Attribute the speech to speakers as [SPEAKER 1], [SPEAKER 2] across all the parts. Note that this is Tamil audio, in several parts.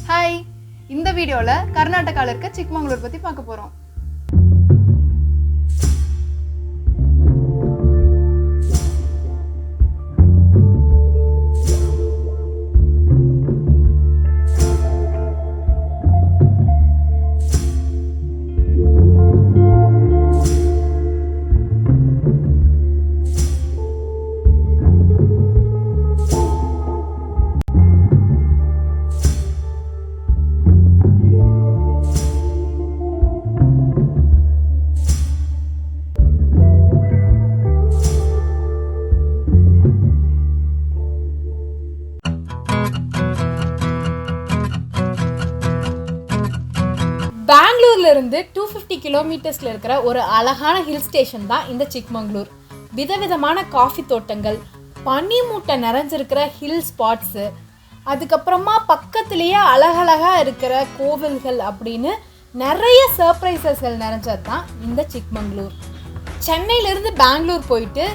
[SPEAKER 1] ஹாய், இந்த வீடியோவில் கர்நாடகாவில் இருக்க சிக்மங்களூர் பற்றி பார்க்க போகிறோம்.
[SPEAKER 2] பெங்களூர்ல இருந்து 250 கிலோமீட்டர்ஸ்ல இருக்கிற ஒரு அழகான ஹில் ஸ்டேஷன் தான் இந்த சிக்மங்களூர். விதவிதமான காஃபி தோட்டங்கள், பனி மூட்டை நிறைஞ்சிருக்கிற ஹில் ஸ்பாட்ஸு, அதுக்கப்புறமா பக்கத்துலேயே அழகழகா இருக்கிற கோவில்கள் அப்படின்னு நிறைய சர்ப்ரைசஸ்கள் நிறைஞ்சது தான் இந்த சிக்மங்களூர். சென்னையிலேருந்து பெங்களூர் போயிட்டு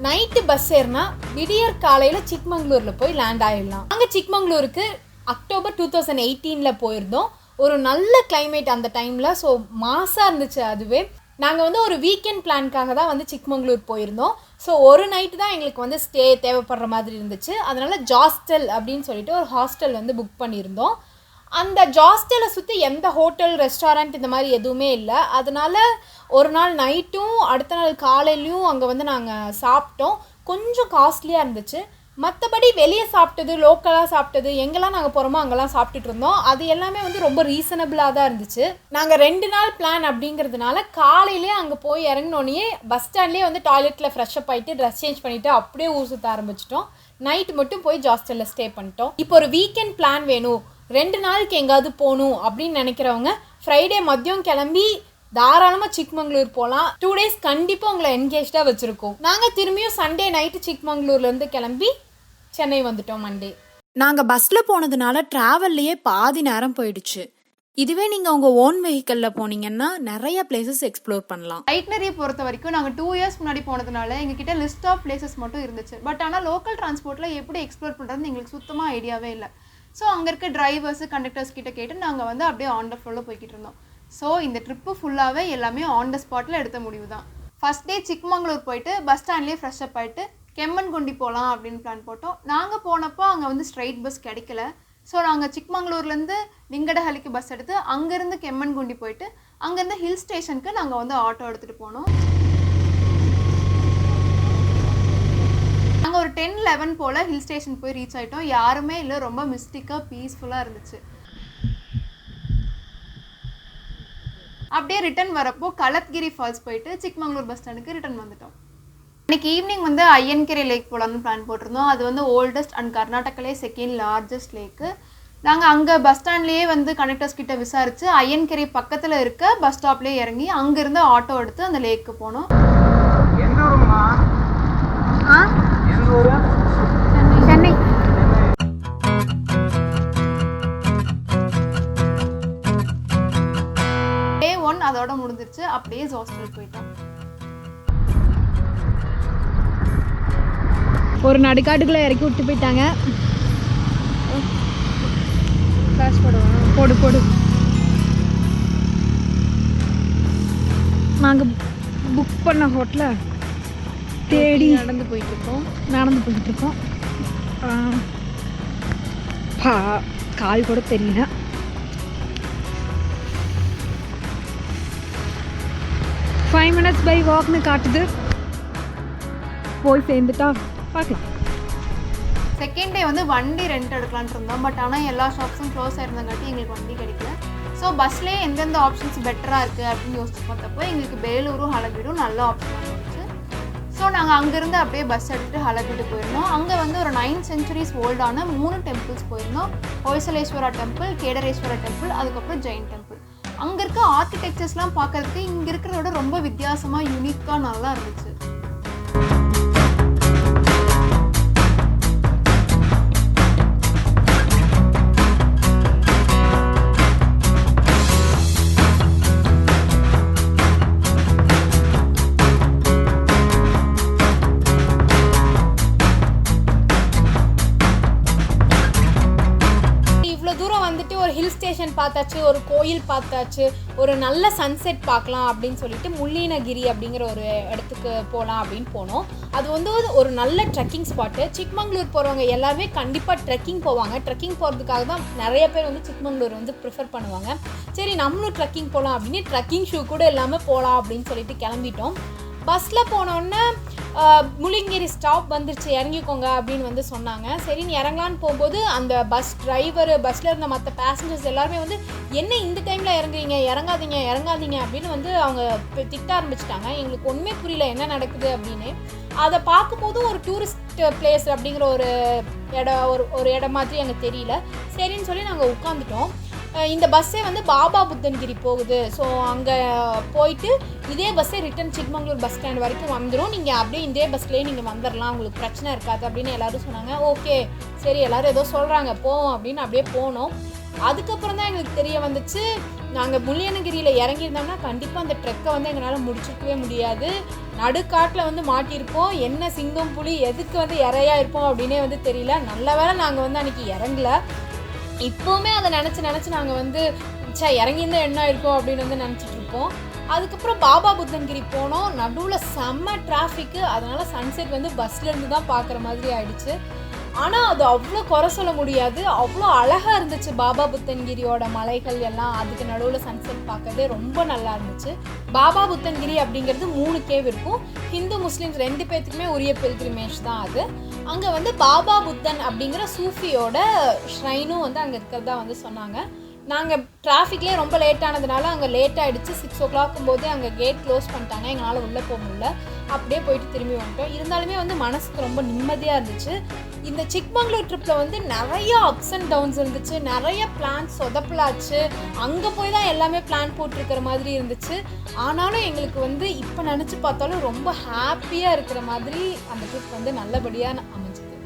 [SPEAKER 2] நைட்டு பஸ் ஏறினா விடியற் காலையில் சிக்மங்களூரில் போய் லேண்ட் ஆகிடலாம். நாங்கள் சிக்மங்களூருக்கு அக்டோபர் 2018 போயிருந்தோம். ஒரு நல்ல கிளைமேட் அந்த டைமில், ஸோ மாசாக இருந்துச்சு. அதுவே நாங்கள் ஒரு வீக்கெண்ட் பிளான்காக தான் சிக்மங்களூர் போயிருந்தோம். ஸோ ஒரு நைட்டு தான் எங்களுக்கு ஸ்டே தேவைப்படுற மாதிரி இருந்துச்சு. அதனால் ஜாஸ்டல் அப்படின்னு சொல்லிட்டு ஒரு ஹாஸ்டல் புக் பண்ணியிருந்தோம். அந்த ஜாஸ்டலை சுற்றி எந்த ஹோட்டல், ரெஸ்டாரண்ட் இந்த மாதிரி எதுவுமே இல்லை. அதனால் ஒரு நாள் நைட்டும் அடுத்த நாள் காலையிலையும் அங்கே நாங்கள் சாப்பிட்டோம். கொஞ்சம் காஸ்ட்லியாக இருந்துச்சு. மற்றபடி வெளியே சாப்பிட்டது, லோக்கலாக சாப்பிட்டது, எங்கெல்லாம் நாங்கள் போகிறோமோ அங்கெல்லாம் சாப்பிட்டுட்டு இருந்தோம். அது எல்லாமே ரொம்ப ரீசனபிளாக தான் இருந்துச்சு. நாங்கள் 2 நாள் பிளான் அப்படிங்கிறதுனால காலையிலே அங்கே போய் இறங்கினோடனே பஸ் ஸ்டாண்ட்லேயே டாய்லெட்டில் ஃப்ரெஷ்அப் ஆகிட்டு ட்ரெஸ் சேஞ்ச் பண்ணிவிட்டு அப்படியே ஊர் சுற்ற ஆரம்பிச்சிட்டோம். நைட்டு மட்டும் போய் ஜாஸ்டலில் ஸ்டே பண்ணிட்டோம். இப்போ ஒரு வீக்கெண்ட் பிளான் வேணும், 2 நாளுக்கு எங்காவது போகணும் அப்படின்னு நினைக்கிறவங்க ஃப்ரைடே மதியம் கிளம்பி தாராளமாக சிக்மங்களூர் போகலாம். 2 டேஸ் கண்டிப்பாக உங்களை என்கேஜாக வச்சுருக்கோம். நாங்கள் திரும்பியும் சண்டே நைட்டு சிக்மங்களூர்லேருந்து கிளம்பி சென்னை வந்துட்டோம் மண்டே.
[SPEAKER 3] நாங்கள் பஸ்ஸில் போனதுனால ட்ராவல்லையே பாதி நேரம் போயிடுச்சு. இதுவே நீங்கள் உங்கள் ஓன் வெஹிக்கலில் போனீங்கன்னா நிறைய பிளேசஸ் எக்ஸ்ப்ளோர் பண்ணலாம்.
[SPEAKER 1] ஐட்னரியை பொறுத்த வரைக்கும் நாங்கள் 2 இயர்ஸ் முன்னாடி போனதுனால எங்ககிட்ட லிஸ்ட் ஆஃப் பிளேசஸ் மட்டும் இருந்துச்சு. பட் ஆனால் லோக்கல் டிரான்ஸ்போர்ட்டில் எப்படி எக்ஸ்ப்ளோர் பண்ணுறதுன்னு எங்களுக்கு சுத்தமாக ஐடியாவே இல்லை. ஸோ அங்கே இருக்க டிரைவர்ஸு, கண்டக்டர்ஸ் கிட்ட கேட்டு நாங்கள் அப்படியே ஆன் த ஃப்ளோவில் போய்கிட்டு இருந்தோம். ஸோ இந்த ட்ரிப்பு ஃபுல்லாகவே எல்லாமே ஆன் த ஸ்பாட்டில் எடுத்த முடிவு தான். ஃபஸ்ட் டே சிக்மங்களூர் போயிட்டு பஸ் ஸ்டாண்ட்லேயே ஃப்ரெஷ்அப் ஆகிட்டு கெம்மன்குண்டி போகலாம் அப்படின்னு பிளான் போட்டோம். நாங்கள் போனப்போ அங்கே ஸ்ட்ரைட் பஸ் கிடைக்கல. ஸோ நாங்கள் சிக்மங்களூர்லேருந்து விங்கடஹலிக்கு பஸ் எடுத்து அங்கேருந்து கெம்மன்குண்டி போயிட்டு அங்கேருந்து ஹில் ஸ்டேஷனுக்கு நாங்கள் ஆட்டோ எடுத்துகிட்டு போனோம். நாங்கள் ஒரு 10-11 போல் ஹில் ஸ்டேஷன் போய் ரீச் ஆகிட்டோம். யாருமே இல்லை, ரொம்ப மிஸ்டிக்காக பீஸ்ஃபுல்லாக இருந்துச்சு. அப்படியே ரிட்டன் வரப்போ கலத்கிரி ஃபால்ஸ் போயிட்டு சிக்மங்களூர் பஸ் ஸ்டாண்டுக்கு ரிட்டன் வந்துட்டோம். இன்னைக்கு ஈவினிங் ஐயன்கெரே லேக் போகலான்னு பிளான் போட்டிருந்தோம். அது ஓல்டஸ்ட் அண்ட் கர்நாடகாலே 2nd லார்ஜஸ்ட் லேக்கு. நாங்கள் அங்கே பஸ் ஸ்டாண்ட்லேயே கனெக்டர்ஸ் கிட்ட விசாரித்து ஐயன்கெரே பக்கத்தில் இருக்க பஸ் ஸ்டாப்லேயே இறங்கி அங்கேருந்து ஆட்டோ எடுத்து அந்த லேக்கு போனோம். சென்னை. Day 1 அதோட முடிஞ்சிருச்சு. அப்படியே ஹாஸ்டல் போயிட்டோம்.
[SPEAKER 2] ஒரு நடுக்காட்டுக்குள்ளே இறக்கி விட்டு போயிட்டாங்க.
[SPEAKER 1] ஃப்ளாஷ் போடுவோம்.
[SPEAKER 2] போடு. நாங்கள் புக் பண்ண ஹோட்டலை தேடி நடந்து போயிட்டுருக்கோம். கால் கூட தெரியல. ஃபைவ் மினிட்ஸ் பை வாக்னு காட்டுது. போய் சேர்ந்துட்டா பார்க்கலாம்.
[SPEAKER 1] செகண்ட் டே வண்டி ரெண்ட் எடுக்கலான்ட்டு இருந்தோம். பட் ஆனால் எல்லா ஷாப்ஸும் க்ளோஸ் ஆயிருந்தங்காட்டி எங்களுக்கு வண்டி கிடைக்கல. ஸோ பஸ்லேயே எந்தெந்த ஆப்ஷன்ஸ் பெட்டராக இருக்குது அப்படின்னு யோசிச்சு பார்த்தப்போ எங்களுக்கு பேலூரும் ஹலபீடும் நல்ல ஆப்ஷனாக இருந்துச்சு. ஸோ நாங்கள் அங்கேருந்து அப்படியே பஸ் எடுத்துகிட்டு ஹலபீடு போயிருந்தோம். அங்கே ஒரு 9 centuries ஓல்டான 3 டெம்பிள்ஸ் போயிருந்தோம். ஹொய்சலேஸ்வரா டெம்பிள், கேடரேஸ்வரா டெம்பிள், அதுக்கப்புறம் ஜெயின் டெம்பிள். அங்கே இருக்க ஆர்கிடெக்சர்ஸ்லாம் பார்க்கறதுக்கு இங்கே இருக்கிறதோட ரொம்ப வித்தியாசமாக யூனிக்காக நல்லா இருந்துச்சு.
[SPEAKER 2] ஒரு ஹில் ஸ்டேஷன் பார்த்தாச்சு, ஒரு கோயில் பார்த்தாச்சு, ஒரு நல்ல சன்செட் பார்க்கலாம் அப்படின்னு சொல்லிட்டு முல்லினகிரி அப்படிங்கிற ஒரு இடத்துக்கு போகலாம் அப்படின்னு போனோம். அது வந்து ஒரு நல்ல ட்ரெக்கிங் ஸ்பாட்டு. சிக்மங்களூர் போகிறவங்க எல்லாருமே கண்டிப்பாக ட்ரெக்கிங் போவாங்க. ட்ரெக்கிங் போகிறதுக்காக தான் நிறைய பேர் வந்து சிக்மங்களூர் வந்து ப்ரிஃபர் பண்ணுவாங்க. சரி நம்மளும் ட்ரெக்கிங் போகலாம் அப்படின்னு ட்ரெக்கிங் ஷூ கூட இல்லாமல் போகலாம் அப்படின்னு சொல்லிட்டு கிளம்பிட்டோம். பஸ்ஸில் போனோன்னே முல்லினகிரி ஸ்டாப் வந்துருச்சு, இறங்கிக்கோங்க அப்படின்னு வந்து சொன்னாங்க. சரின்னு இறங்கலான்னு போகும்போது அந்த பஸ் டிரைவர், பஸ்ஸில் இருந்த மற்ற பேசஞ்சர்ஸ் எல்லாருமே வந்து என்ன இந்த டைமில் இறங்குறீங்க, இறங்காதீங்க அப்படின்னு வந்து அவங்க திட்ட ஆரம்பிச்சிட்டாங்க. எங்களுக்கு ஒன்றுமே புரியல என்ன நடக்குது அப்படின்னு. அதை பார்க்கும்போதும் ஒரு டூரிஸ்ட் பிளேஸ் அப்படிங்கிற ஒரு இடம் மாதிரி எனக்கு தெரியல. சரின்னு சொல்லி நாங்கள் உட்காந்துட்டோம். இந்த பஸ்ஸே வந்து பாபா புத்தன்கிரி போகுது. ஸோ அங்கே போயிட்டு இதே பஸ்ஸே ரிட்டன் சிக்மங்களூர் பஸ் ஸ்டாண்ட் வரைக்கும் வந்துடும், நீங்கள் அப்படியே இதே பஸ்லேயே நீங்கள் வந்துடலாம், உங்களுக்கு பிரச்சனை இருக்காது அப்படின்னு எல்லோரும் சொன்னாங்க. ஓகே சரி எல்லோரும் ஏதோ சொல்கிறாங்க போவோம் அப்படின்னு அப்படியே போனோம். அதுக்கப்புறம் தான் எங்களுக்கு தெரிய வந்துச்சு, நாங்கள் முல்லியனகிரியில் இறங்கியிருந்தோம்னா கண்டிப்பாக அந்த ட்ரெக்கை வந்து எங்களால் முடிச்சிருக்கவே முடியாது. நடுக்காட்டில் வந்து மாட்டியிருப்போம். என்ன சிங்கம் புலி எதுக்கு வந்து இறையாக இருப்போம் அப்படின்னே வந்து தெரியல. நல்ல வேளை நாங்கள் வந்து அன்றைக்கி இறங்கல. இப்போவுமே அதை நினச்சி நாங்கள் வந்து இறங்கியிருந்தால் என்ன இருக்கும் அப்படின்னு வந்து நினச்சிட்ருப்போம். அதுக்கப்புறம் பாபா புத்தன்கிரி போனோம். நடுவில் செம்ம டிராஃபிக்கு. அதனால் சன்செட் வந்து பஸ்லேருந்து தான் பார்க்குற மாதிரி ஆயிடுச்சு. ஆனால் அது அவ்வளோ குறை சொல்ல முடியாது, அவ்வளோ அழகாக இருந்துச்சு. பாபா புத்தன்கிரியோட மலைகள் எல்லாம் அதுக்கு நடுவில் சன்செட் பார்க்கறதே ரொம்ப நல்லா இருந்துச்சு. பாபா புத்தன்கிரி அப்படிங்கிறது 3 கேவ் இருக்கும். ஹிந்து முஸ்லீம்ஸ் 2 பேர்த்துக்குமே உரிய பில்கிரிமேஜ் தான் அது. அங்கே வந்து பாபா புத்தன் அப்படிங்கிற சூஃபியோட ஷ்ரைனும் வந்து அங்கே இருக்கிறதா வந்து சொன்னாங்க. நாங்கள் டிராஃபிக்லேயே ரொம்ப லேட் ஆனதுனால அங்கே லேட் ஆகிடுச்சு. 6 o'clock போதே அங்கே கேட் க்ளோஸ் பண்ணிட்டாங்க, எங்களால் உள்ளே போக முடியல. அப்படியே போயிட்டு திரும்பி வந்துட்டோம். இருந்தாலுமே வந்து மனசுக்கு ரொம்ப நிம்மதியாக இருந்துச்சு. இந்த சிக்மங்களூர் ட்ரிப்பில் வந்து நிறைய அப்ஸ் அண்ட் டவுன்ஸ் இருந்துச்சு, நிறைய பிளான் சொதப்பலாச்சு. அங்கே போய் தான் எல்லாமே பிளான் போட்டிருக்கிற மாதிரி இருந்துச்சு. ஆனாலும் எங்களுக்கு வந்து இப்போ நினச்சி பார்த்தாலும் ரொம்ப ஹாப்பியாக இருக்கிற மாதிரி அந்த ட்ரிப் வந்து நல்லபடியாக அமைஞ்சுது.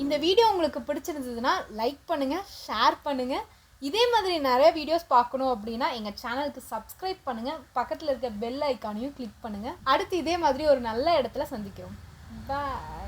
[SPEAKER 2] இந்த வீடியோ உங்களுக்கு பிடிச்சிருந்ததுன்னா லைக் பண்ணுங்கள், ஷேர் பண்ணுங்கள். இதே மாதிரி நிறைய வீடியோஸ் பார்க்கணும் அப்படின்னா எங்கள் சேனலுக்கு சப்ஸ்கிரைப் பண்ணுங்கள், பக்கத்தில் இருக்க பெல் ஐக்கானையும் கிளிக் பண்ணுங்கள். அடுத்து இதே மாதிரி ஒரு நல்ல இடத்துல சந்திக்கிறோம். பாய்.